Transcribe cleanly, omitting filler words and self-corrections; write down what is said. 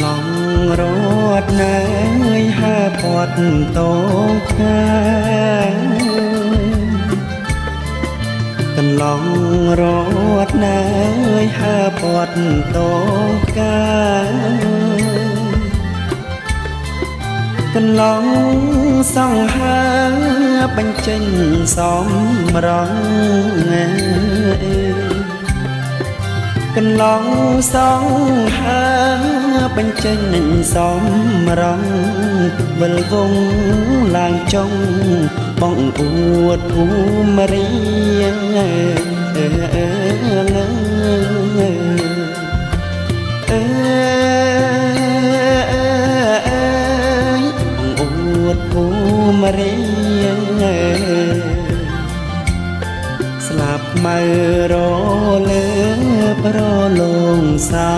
ឡងរត់ណែហើពាត់តោខាកន្លងរត់ណែហើពាត់តោខាកន្លងសង្ហាបញ្ចេញសំរងកន្លងសង្ហាបញ្ចេញសំរងវិលវងឡើងចុងបងអួតភូមិរៀងអួតភូមិរៀងស្លាប់មើរលើប្រលងសោ